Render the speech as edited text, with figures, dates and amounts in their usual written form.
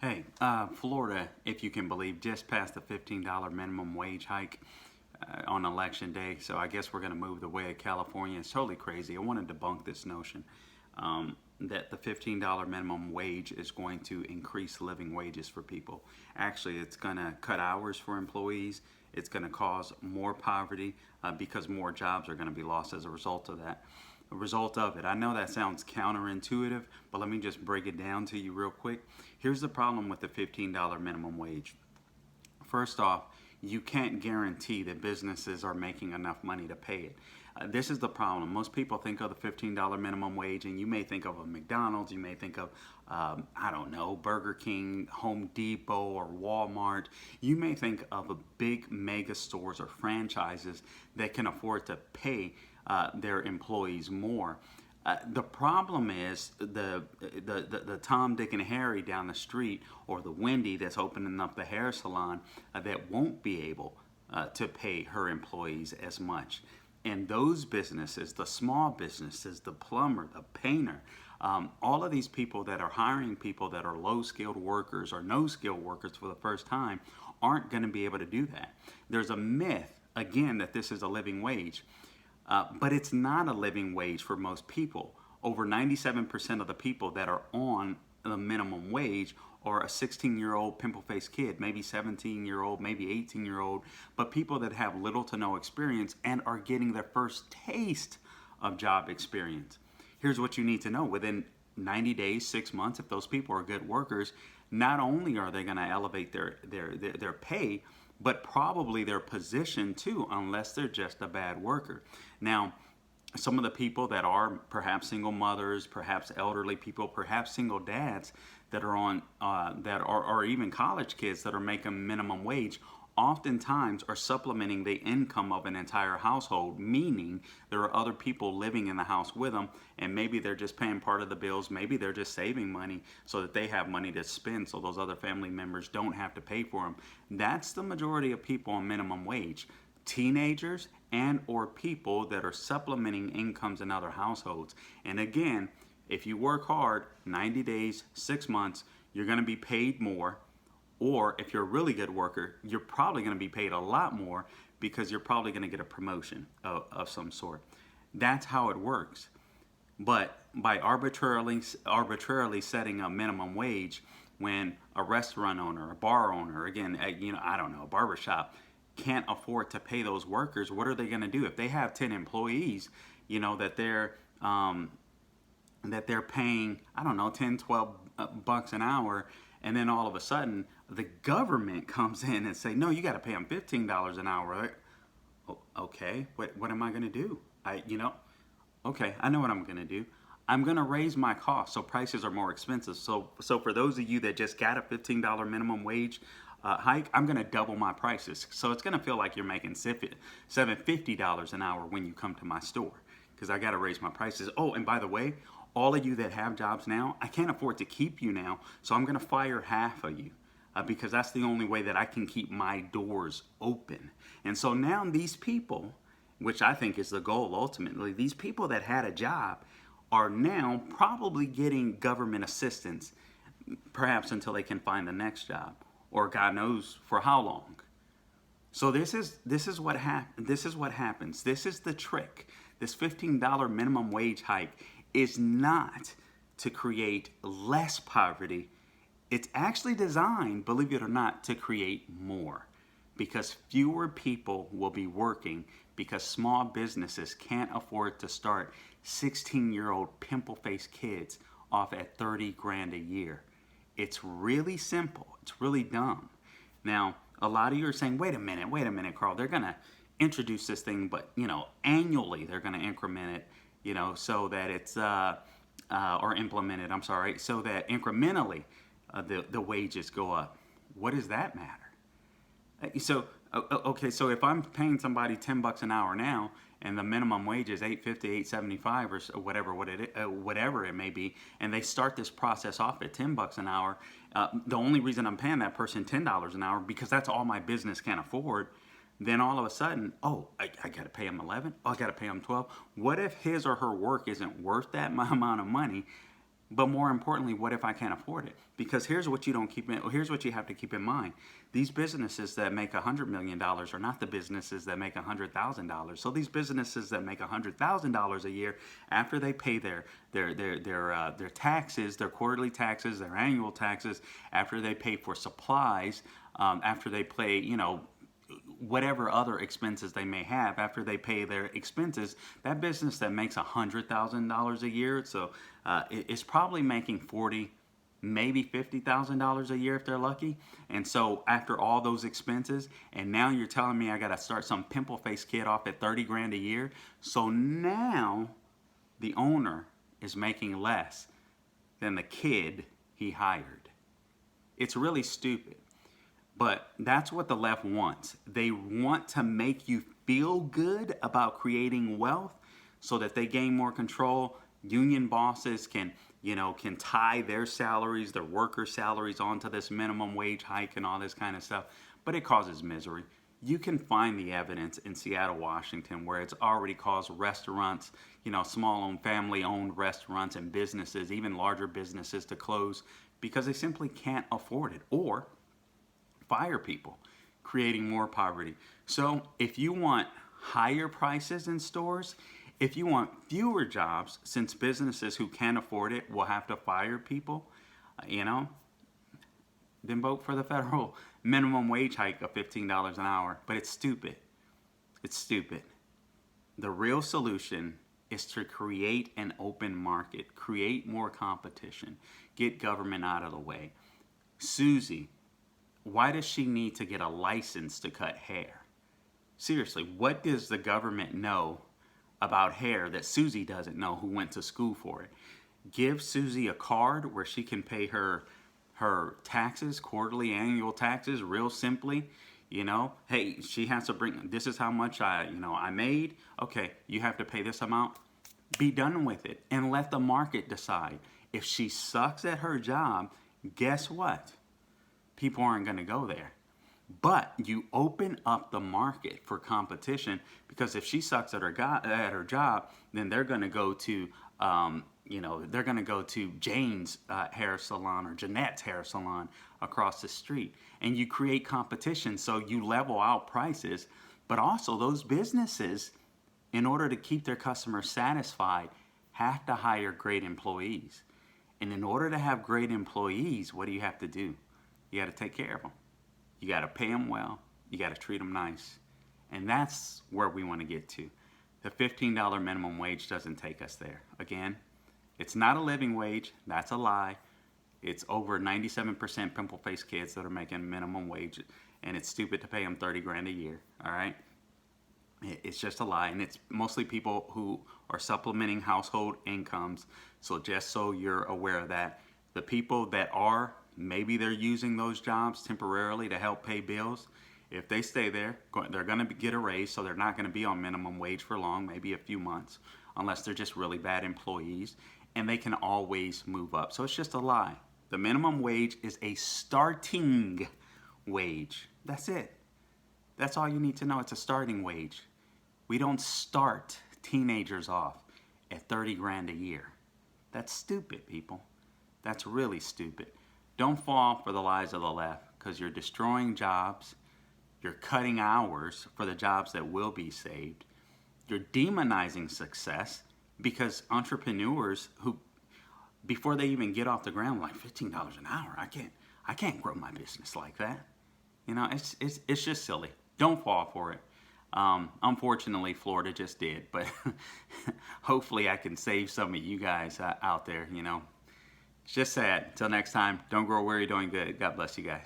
Hey, Florida, if you can believe, just passed the $15 minimum wage hike on election day. So I guess we're going to move the way of California. It's totally crazy. I want to debunk this notion that the $15 minimum wage is going to increase living wages for people. Actually, it's going to cut hours for employees. It's going to cause more poverty because more jobs are going to be lost as a result of that. A result of it. I know that sounds counterintuitive, but let me just break it down to you real quick. Here's the problem with the $15 minimum wage. First off, you can't guarantee that businesses are making enough money to pay it. This is the problem. Most people think of the $15 minimum wage, and you may think of a McDonald's, you may think of, I don't know, Burger King, Home Depot, or Walmart. You may think of a big mega stores or franchises that can afford to pay their employees more. The problem is the Tom, Dick, and Harry down the street, or the Wendy that's opening up the hair salon that won't be able to pay her employees as much. And those businesses, the small businesses, the plumber, the painter, all of these people that are hiring people that are low-skilled workers or no-skilled workers for the first time aren't going to be able to do that. There's a myth, again, that this is a living wage. But it's not a living wage for most people. Over 97% of the people that are on the minimum wage are a 16-year-old pimple-faced kid, maybe 17-year-old, maybe 18-year-old, but people that have little to no experience and are getting their first taste of job experience. Here's what you need to know. Within 90 days, 6 months, if those people are good workers, not only are they going to elevate their pay, but probably their position too, unless they're just a bad worker. Now, some of the people that are perhaps single mothers, perhaps elderly people, perhaps single dads that are on or even college kids that are making minimum wage, oftentimes are supplementing the income of an entire household, meaning there are other people living in the house with them, and maybe they're just paying part of the bills, maybe they're just saving money so that they have money to spend so those other family members don't have to pay for them. That's the majority of people on minimum wage. Teenagers and or people that are supplementing incomes in other households. And again, if you work hard, 90 days, 6 months, you're going to be paid more. Or if you're a really good worker, you're probably going to be paid a lot more because you're probably going to get a promotion of some sort. That's how it works. But by arbitrarily setting a minimum wage, when a restaurant owner, a bar owner, again, I don't know, a barbershop can't afford to pay those workers, what are they going to do? If they have 10 employees, that they're paying, I don't know, 10, 12 bucks an hour, and then all of a sudden the government comes in and say, no, you got to pay them $15 an hour. Okay, what am I going to do? Okay, I know what I'm going to do. I'm going to raise my costs so prices are more expensive. So for those of you that just got a $15 minimum wage hike, I'm going to double my prices. So it's going to feel like you're making $750 an hour when you come to my store because I got to raise my prices. Oh, and by the way, all of you that have jobs now, I can't afford to keep you now, so I'm going to fire half of you because that's the only way that I can keep my doors open. And so now these people, which I think is the goal ultimately, these people that had a job are now probably getting government assistance, perhaps until they can find the next job, or God knows for how long. So this is what happens. This is the trick. This $15 minimum wage hike is not to create less poverty. It's actually designed, believe it or not, to create more, because fewer people will be working because small businesses can't afford to start 16-year-old pimple-faced kids off at 30 grand a year. It's really simple. It's really dumb. Now, a lot of you are saying, wait a minute, Carl, they're going to introduce this thing, but, annually they're going to increment it, so that it's, or implement it, so that incrementally the wages go up. What does that matter? So if I'm paying somebody 10 bucks an hour now, and the minimum wage is $8.50, $8.75, or whatever it may be, and they start this process off at 10 bucks an hour, the only reason I'm paying that person $10 an hour because that's all my business can afford. Then all of a sudden, I got to pay him 11. I got to pay him 12. What if his or her work isn't worth that amount of money, But more importantly, what if I can't afford it? Because here's what here's what you have to keep in mind. These businesses that make $100 million are not the businesses that make $100,000. So these businesses that make $100,000 a year, after they pay their taxes, their quarterly taxes, their annual taxes, after they pay for supplies, after they pay, whatever other expenses they may have, after they pay their expenses, that business that makes $100,000 a year, so it's probably making $40,000, maybe $50,000 a year if they're lucky. And so after all those expenses, and now you're telling me I got to start some pimple-faced kid off at 30 grand a year. So now the owner is making less than the kid he hired. It's really stupid. But that's what the left wants. They want to make you feel good about creating wealth so that they gain more control. Union bosses can tie their salaries, their workers' salaries onto this minimum wage hike and all this kind of stuff. But it causes misery. You can find the evidence in Seattle, Washington, where it's already caused restaurants, small-owned, family-owned restaurants and businesses, even larger businesses, to close because they simply can't afford it, or fire people, creating more poverty. So if you want higher prices in stores, if you want fewer jobs, since businesses who can't afford it will have to fire people, then vote for the federal minimum wage hike of $15 an hour. But it's stupid. It's stupid. The real solution is to create an open market, create more competition, get government out of the way. Susie, why does she need to get a license to cut hair? Seriously, what does the government know about hair that Susie doesn't know, who went to school for it? Give Susie a card where she can pay her taxes, quarterly, annual taxes, real simply. Hey, she has to bring, this is how much I made. Okay, you have to pay this amount. Be done with it and let the market decide. If she sucks at her job, guess what? People aren't going to go there. But you open up the market for competition, because if she sucks at her job, then they're going to go to Jane's hair salon or Jeanette's hair salon across the street, and you create competition. So you level out prices, but also those businesses, in order to keep their customers satisfied, have to hire great employees. And in order to have great employees, what do you have to do? You got to take care of them. You got to pay them well. You got to treat them nice. And that's where we want to get to. The $15 minimum wage doesn't take us there. Again, it's not a living wage. That's a lie. It's over 97% pimple-faced kids that are making minimum wage, and it's stupid to pay them 30 grand a year. All right? It's just a lie, and it's mostly people who are supplementing household incomes. So just so you're aware of that, the people that are, maybe they're using those jobs temporarily to help pay bills. If they stay there, they're going to get a raise, so they're not going to be on minimum wage for long, maybe a few months, unless they're just really bad employees, and they can always move up. So it's just a lie. The minimum wage is a starting wage. That's it. That's all you need to know. It's a starting wage. We don't start teenagers off at 30 grand a year. That's stupid, people. That's really stupid. Don't fall for the lies of the left, because you're destroying jobs. You're cutting hours for the jobs that will be saved. You're demonizing success, because entrepreneurs who, before they even get off the ground, like $15 an hour, I can't grow my business like that. It's just silly. Don't fall for it. Unfortunately, Florida just did, but hopefully I can save some of you guys out there. It's just sad. Till next time, don't grow weary doing good. God bless you guys.